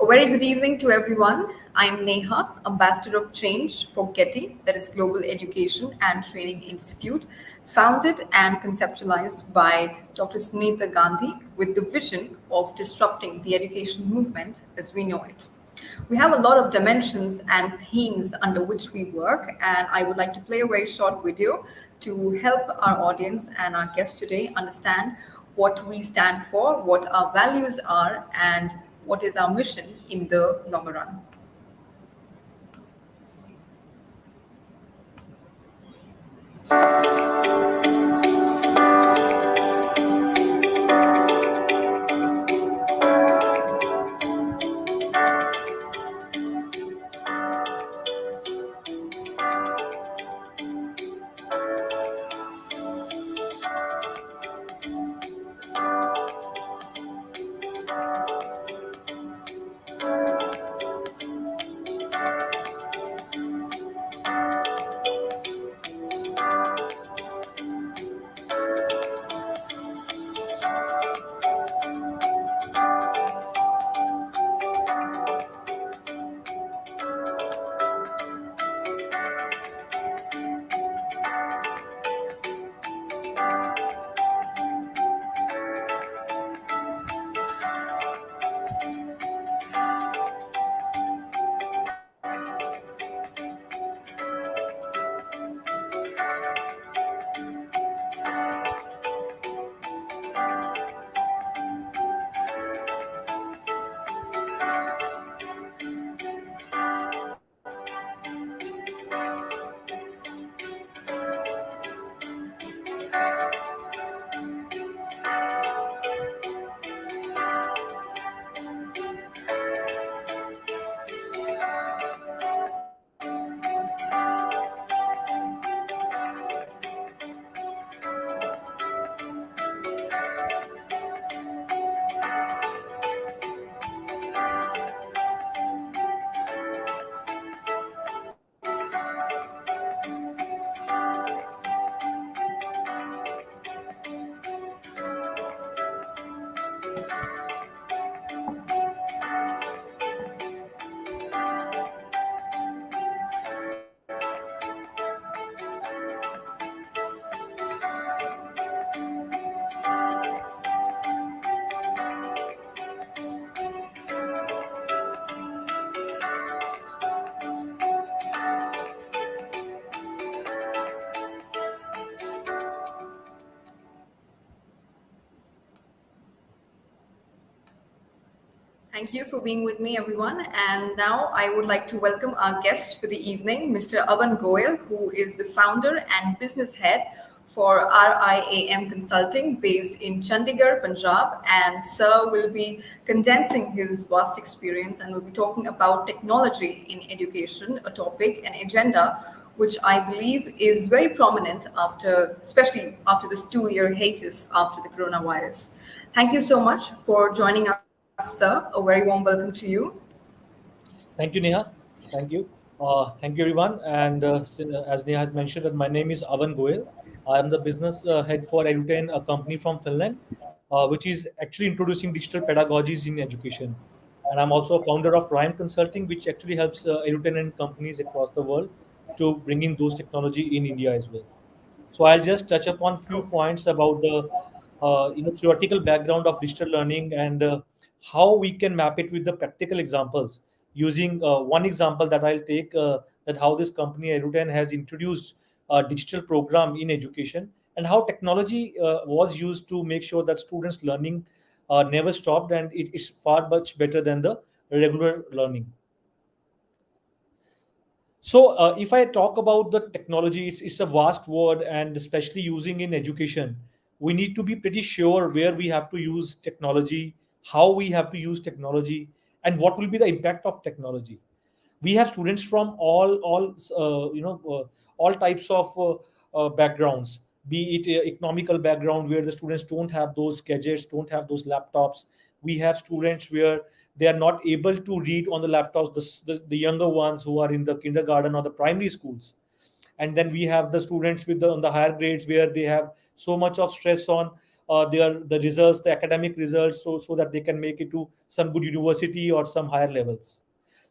A very good evening to everyone. I'm Neha, Ambassador of Change for GETI, that is Global Education and Training Institute, founded and conceptualized by Dr. Sunita Gandhi with the vision of disrupting the education movement as we know it. We have a lot of dimensions and themes under which we work, and I would like to play a very short video to help our audience and our guests today understand what we stand for, what our values are, and what is our mission in the long run. Thank you for being with me, everyone. And now I would like to welcome our guest for the evening, Mr. Avan Goyal, who is the founder and business head for RIAM Consulting based in Chandigarh, Punjab. And Sir will be condensing his vast experience and will be talking about technology in education, a topic, an agenda which I believe is very prominent after, especially after this 2 year hiatus after the coronavirus. Thank you so much for joining us, sir. A very warm welcome to you. Thank you, Neha. Thank you. Thank you, everyone. And as Neha has mentioned, that my name is Avan Goyal. I am the business head for Edutainment, a company from Finland, which is actually introducing digital pedagogies in education. And I'm also a founder of Rhyme Consulting, which actually helps Edutainment companies across the world to bring in those technology in India as well. So I'll just touch upon few Oh, points about the theoretical background of digital learning and how we can map it with the practical examples. Using one example that I'll take, that how this company Eduten has introduced a digital program in education and how technology was used to make sure that students' learning never stopped, and it is far much better than the regular learning. So, if I talk about the technology, it's a vast word, and especially using in education, we need to be pretty sure where we have to use technology, how we have to use technology, and what will be the impact of technology. We have students from all types of backgrounds, be it economical background where the students don't have those gadgets, don't have those laptops. We have students where they are not able to read on the laptops, the younger ones who are in the kindergarten or the primary schools. And then we have the students with on the higher grades where they have so much of stress on the results, the academic results, so that they can make it to some good university or some higher levels.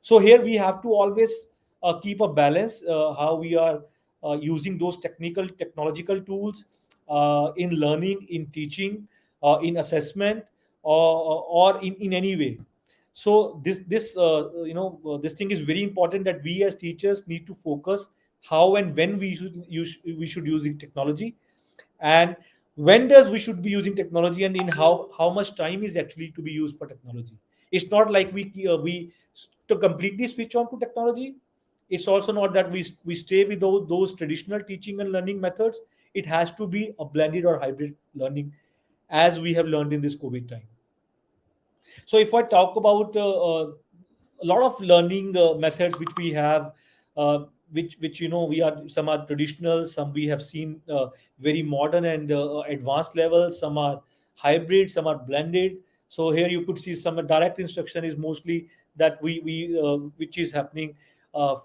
So here we have to always keep a balance, how we are using those technological tools in learning, in teaching, in assessment, or in any way. So this thing is very important, that we as teachers need to focus how and when we should use technology, and when does we should be using technology, and in how much time is actually to be used for technology. It's not like to completely switch on to technology. It's also not that we stay with those traditional teaching and learning methods. It has to be a blended or hybrid learning, as we have learned in this COVID time. So if I talk about a lot of learning methods which we have, which we are, some are traditional, some we have seen very modern and advanced levels, some are hybrid, some are blended. So here you could see some direct instruction is mostly that we which is happening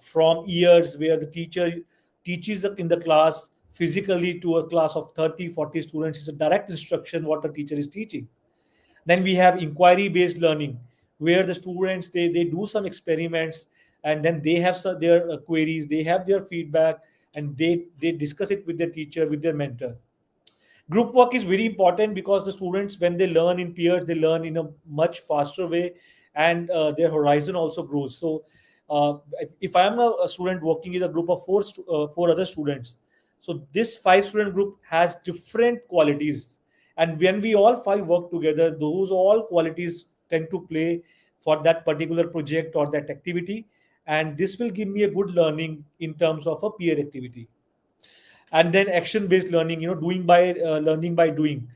from years, where the teacher teaches in the class physically to a class of 30, 40 students. Is a direct instruction what the teacher is teaching. Then we have inquiry based learning, where the students they do some experiments, and then they have their queries, they have their feedback, and they discuss it with their teacher, with their mentor. Group work is very important, because the students, when they learn in peers, they learn in a much faster way, and their horizon also grows. So if I am a student working in a group of four other students, so this 5 student group has different qualities, and when we all 5 work together, those all qualities tend to play for that particular project or that activity, and this will give me a good learning in terms of a peer activity. And then action based learning, doing by learning by doing,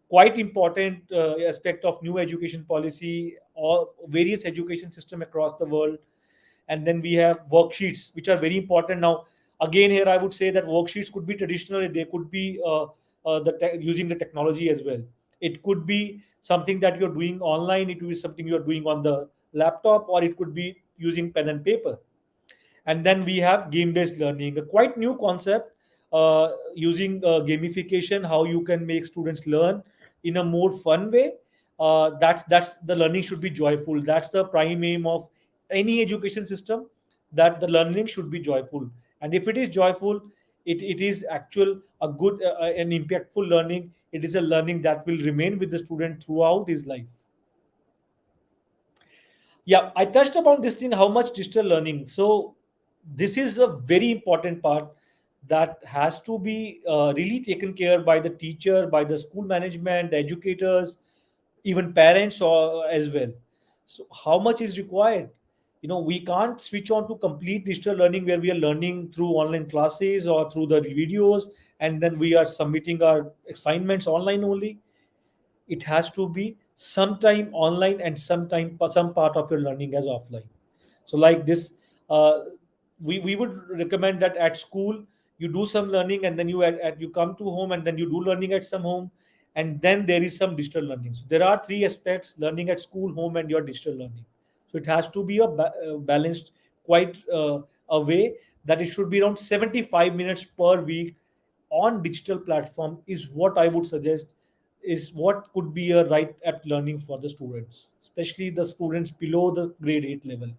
quite important aspect of new education policy or various education system across the world. And then we have worksheets, which are very important now. Again, here I would say that worksheets could be traditional, they could be using the technology as well. It could be something that you're doing online, it could be something you're doing on the laptop, or it could be using pen and paper. And then we have game based learning, a quite new concept, using gamification, how you can make students learn in a more fun way. That's the learning should be joyful. That's the prime aim of any education system, that the learning should be joyful. And if it is joyful, it is actual a good and impactful learning. It is a learning that will remain with the student throughout his life. Yeah, I touched upon this thing, how much digital learning. So this is a very important part that has to be really taken care by the teacher, by the school management, the educators, even parents as well. So how much is required? We can't switch on to complete digital learning, where we are learning through online classes or through the videos, and then we are submitting our assignments online only. It has to be sometime online and some part of your learning as offline. So like this, uh, we would recommend that at school you do some learning, and then you come to home, and then you do learning at some home, and then there is some digital learning. So there are 3 aspects: learning at school, home, and your digital learning. So it has to be balanced, quite a way, that it should be around 75 minutes per week on digital platform, is what I would suggest, is what could be a right at learning for the students, especially the students below the grade 8 level.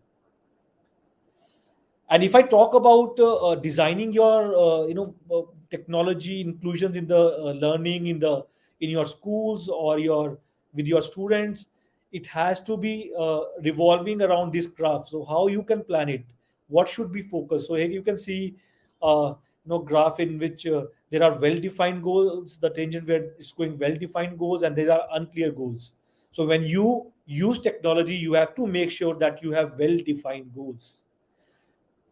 And if I talk about designing your technology inclusions in the learning in your schools or your with your students, it has to be revolving around this graph. So how you can plan it, what should be focused. So here you can see graph in which there are well defined goals, the tangent where it's going well defined goals, and there are unclear goals. So when you use technology, you have to make sure that you have well defined goals.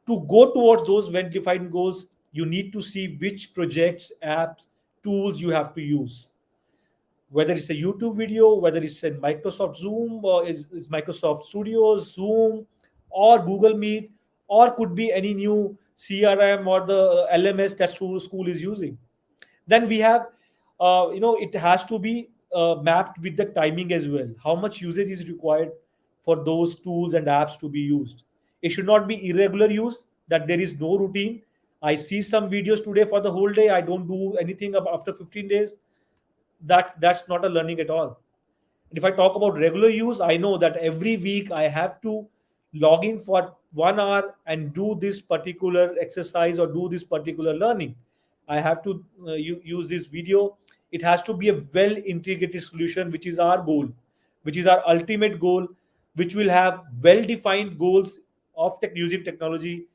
To go towards those well defined goals, you need to see which projects, apps, tools you have to use. Whether it's a YouTube video, whether it's a Microsoft Zoom, or is Microsoft Studios, Zoom, or Google Meet, or could be any new CRM or the LMS that school is using. Then we have, it has to be mapped with the timing as well. How much usage is required for those tools and apps to be used? It should not be irregular use, that there is no routine. I see some videos today for the whole day, I don't do anything after 15 days. that's not a learning at all. And if I talk about regular use, I know that every week I have to log in for 1 hour and do this particular exercise or do this particular learning. I have to use this video. It has to be a well integrated solution, which is our goal, which is our ultimate goal, which will have well defined goals of using technology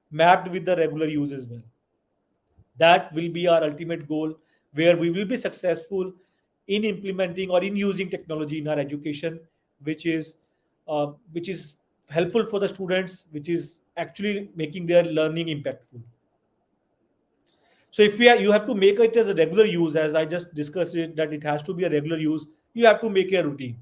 mapped with the regular use as well. That will be our ultimate goal, where we will be successful in implementing or in using technology in our education, which is helpful for the students, which is actually making their learning impactful. So if you have to make it as a regular use, as I just discussed it, that it has to be a regular use, you have to make it a routine.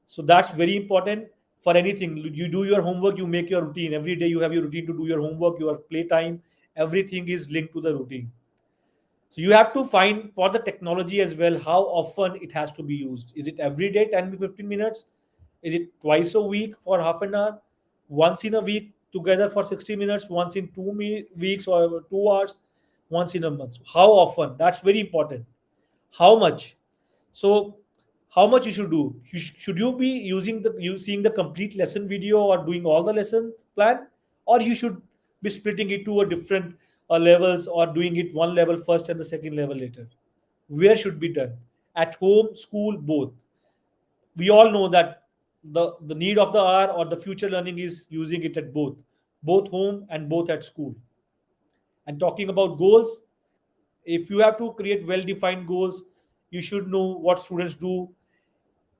So that's very important for anything. You do your homework, you make your routine. Every day you have your routine to do your homework, your playtime, everything is linked to the routine. So you have to find for the technology as well how often it has to be used. Is it every day, 10 to 15 minutes? Is it twice a week for half an hour? Once in a week together for 60 minutes? Once in 2 weeks or 2 hours? Once in a month? So how often? That's very important. How much? So how much you should do? Should you be seeing the complete lesson video or doing all the lesson plan, or you should be splitting it to a different levels, or doing it one level first and the second level later? Where should be done? At home, school, both. We all know that the need of the hour or the future learning is using it at both home and both at school. And talking about goals, if you have to create well defined goals, you should know what students do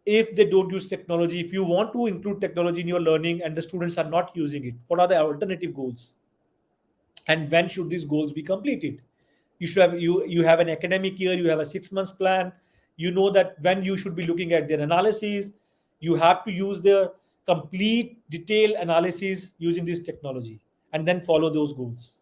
if they don't use technology. If you want to include technology in your learning and the students are not using it, what are the alternative goals, and when should these goals be completed? You have an academic year, you have a 6 months plan. You know that when you should be looking at their analysis, you have to use their complete detailed analysis using this technology, and then follow those goals.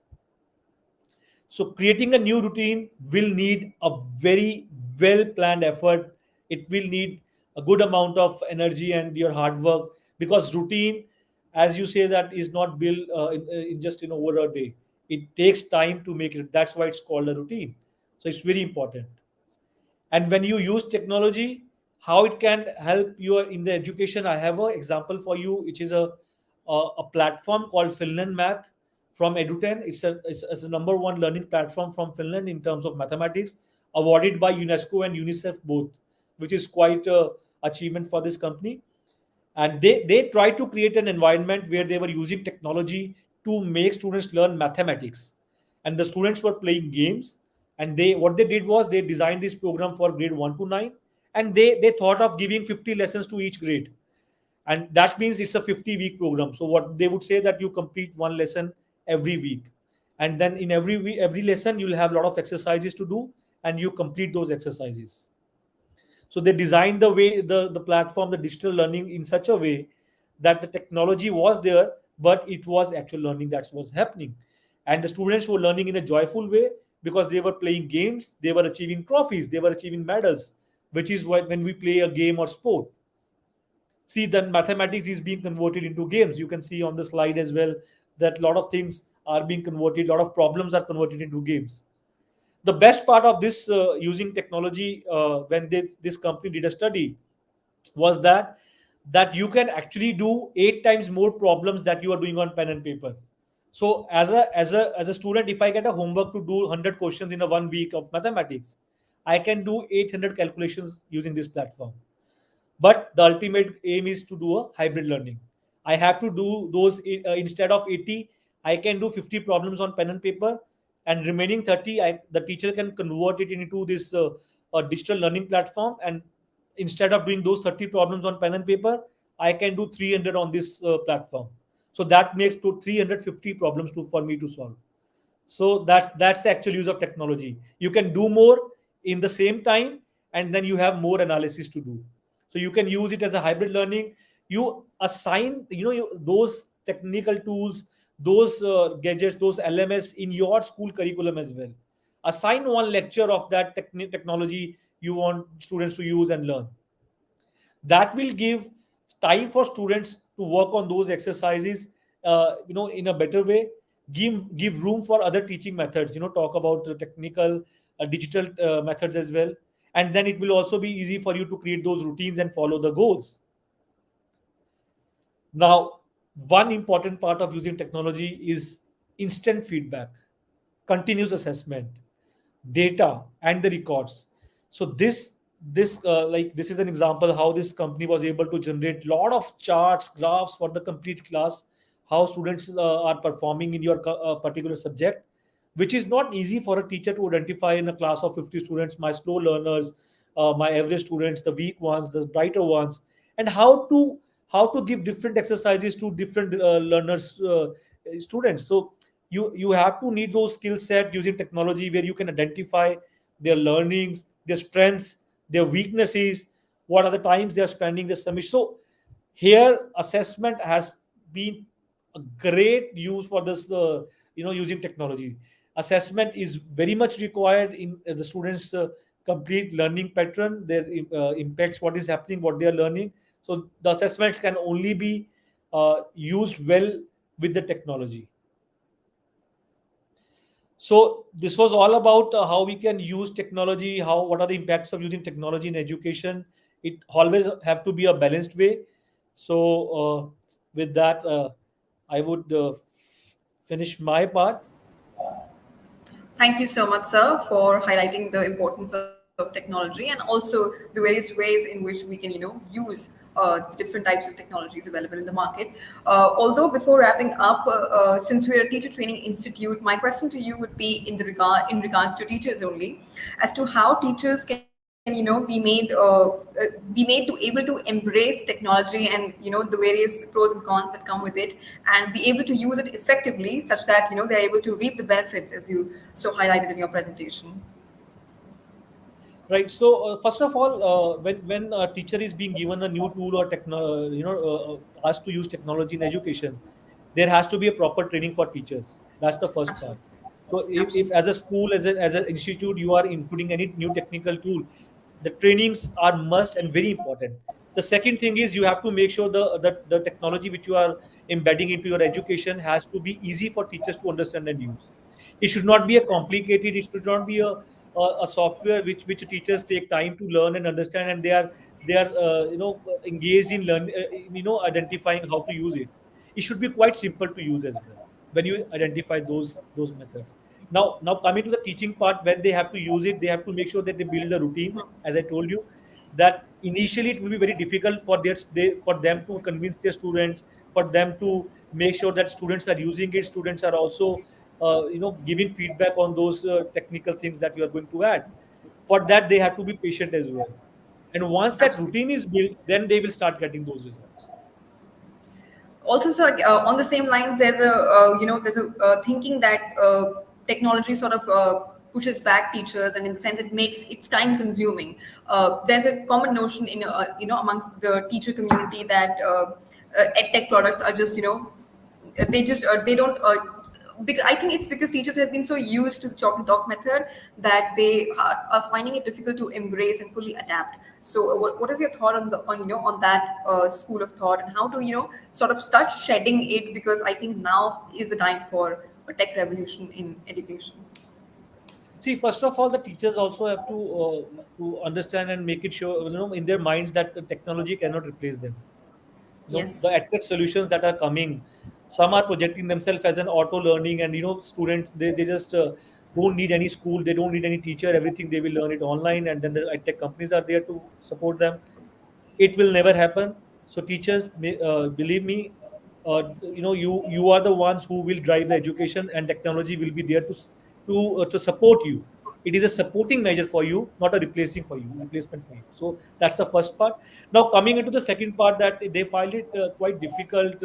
So creating a new routine will need a very well planned effort. It will need a good amount of energy and your hard work, because routine, as you say, that is not built in just in over a day. It takes time to make it. That's why it's called a routine. So it's very important. And when you use technology, how it can help you in the education, I have an example for you, which is a platform called Finland Math from Eduten. It's a number one learning platform from Finland in terms of mathematics, awarded by UNESCO and UNICEF both, which is quite a achievement for this company. And they tried to create an environment where they were using technology to make students learn mathematics, and the students were playing games. And they what they did was they designed this program for grade 1 to 9, and they thought of giving 50 lessons to each grade. And that means it's a 50-week program. So what they would say, that you complete one lesson every week, and then in every week, every lesson, you'll have a lot of exercises to do, and you complete those exercises. So they designed the platform, the digital learning, in such a way that the technology was there, but it was actual learning that was happening. And the students were learning in a joyful way, because they were playing games, they were achieving trophies, they were achieving medals, which is why when we play a game or sport, see, then mathematics is being converted into games. You can see on the slide as well that a lot of things are being converted, a lot of problems are converted into games. The best part of this using technology, when this company did a study, was that you can actually do 8 times more problems that you are doing on pen and paper. So as a student, if I get a homework to do 100 questions in a 1 week of mathematics, I can do 800 calculations using this platform. But the ultimate aim is to do a hybrid learning. I have to do those, instead of 80, I can do 50 problems on pen and paper, and remaining 30, the teacher can convert it into this digital learning platform. And instead of doing those 30 problems on pen and paper, I can do 300 on this platform. So that makes to 350 problems for me to solve. So that's the actual use of technology. You can do more in the same time, and then you have more analysis to do. So you can use it as a hybrid learning. You assign, those technical tools, those gadgets, those LMS in your school curriculum as well. Assign one lecture of that technology you want students to use and learn. That will give time for students to work on those exercises, in a better way. Give room for other teaching methods, talk about the technical digital methods as well. and then it will also be easy for you to create those routines and follow the goals. Now, one important part of using technology is instant feedback, continuous assessment, data, and the records. So this is an example how this company was able to generate lot of charts, graphs for the complete class, how students are performing in your particular subject, which is not easy for a teacher to identify in a class of 50 students, my slow learners, my average students, the weak ones, the brighter ones, and how to give different exercises to different learners, students. So you have to need those skill set using technology where you can identify their learnings, their strengths, their weaknesses, what are the times they are spending the submission. So here assessment has been a great use for this, using technology. Assessment is very much required in the students complete learning pattern, their impacts, what is happening, what they are learning. So the assessments can only be used well with the technology. So this was all about how we can use technology, how what are the impacts of using technology in education. It always have to be a balanced way. So with that, I would finish my part. Thank you so much, sir, for highlighting the importance of technology and also the various ways in which we can, use the different types of technologies available in the market. Although before wrapping up, since we're a teacher training institute, my question to you would be in regards to teachers only, as to how teachers can, be made to able to embrace technology and the various pros and cons that come with it, and be able to use it effectively such that they're able to reap the benefits as you so highlighted in your presentation. Right. So first of all, when a teacher is being given a new tool or asked to use technology in education, there has to be a proper training for teachers. That's the first part. Absolutely. So if Absolutely. as a school, as an institute, you are including any new technical tool, the trainings are must and very important. The second thing is you have to make sure the technology which you are embedding into your education has to be easy for teachers to understand and use. It should not be a complicated. It should not be a software which teachers take time to learn and understand, and they are engaged in learn in, identifying how to use it. It should be quite simple to use as well when you identify those methods. Now coming to the teaching part, when they have to use it, they have to make sure that they build a routine. As I told you, that initially it will be very difficult for them to convince their students, for them to make sure that students are using it. Students are also giving feedback on those technical things that you are going to add. For that, they have to be patient as well. And once that Absolutely. routine is built, then they will start getting those results. Also, so on the same lines, there's a thinking that technology sort of pushes back teachers, and in the sense it makes it's time consuming. There's a common notion in amongst the teacher community that edtech products are just they don't because I think it's because teachers have been so used to the chalk and talk method that they are finding it difficult to embrace and fully adapt. So, what is your thought on the on that school of thought, and how to sort of start shedding it? Because I think now is the time for a tech revolution in education. See, first of all, the teachers also have to understand and make it sure, in their minds, that the technology cannot replace them. The Yes, edtech solutions that are coming, some are projecting themselves as an auto learning, and students, they just don't need any school, they don't need any teacher, everything they will learn it online, and then the edtech companies are there to support them. It will never happen. So teachers, believe me, you are the ones who will drive the education, and technology will be there to support you. It is a supporting measure for you, not a replacement for you. So that's the first part. Now coming into the second part, that they find it quite difficult,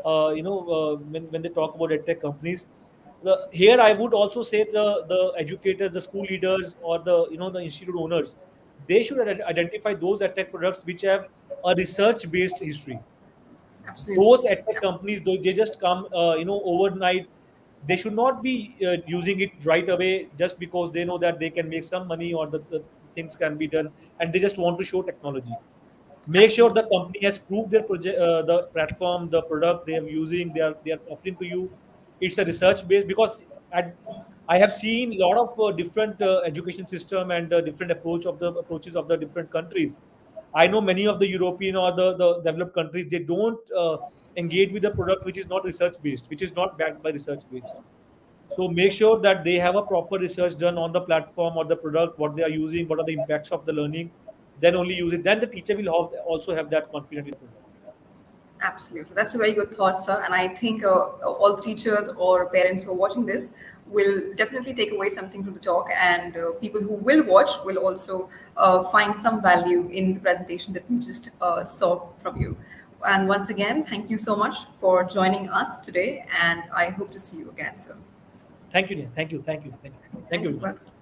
when they talk about edtech companies. Here I would also say the educators, the school leaders, or the institute owners, they should identify those edtech products which have a research based history. Those absolutely. edtech companies, though, they just come overnight. They should not be using it right away just because they know that they can make some money, or the things can be done, and they just want to show technology. Make sure the Absolutely. company has proved their project, the platform, the product they are using, they are offering to you. It's a research based, because at I have seen a lot of different education system and different approaches of the different countries. I know many of the European or the developed countries, they don't engage with a product which is not research based, which is not backed by research based. So make sure that they have a proper research done on the platform or the product, what they are using, what are the impacts of the learning. Then only use it. Then the teacher will also have that confidence in the product. Absolutely. That's a very good thought, sir. And I think all the teachers or parents who are watching this will definitely take away something from the talk, and people who will watch will also find some value in the presentation that we just saw from you. And once again, thank you so much for joining us today, and I hope to see you again, sir. Thank you, Neha. Thank you. Thank you. Thank you. Thank you, Thank you. everyone. Welcome.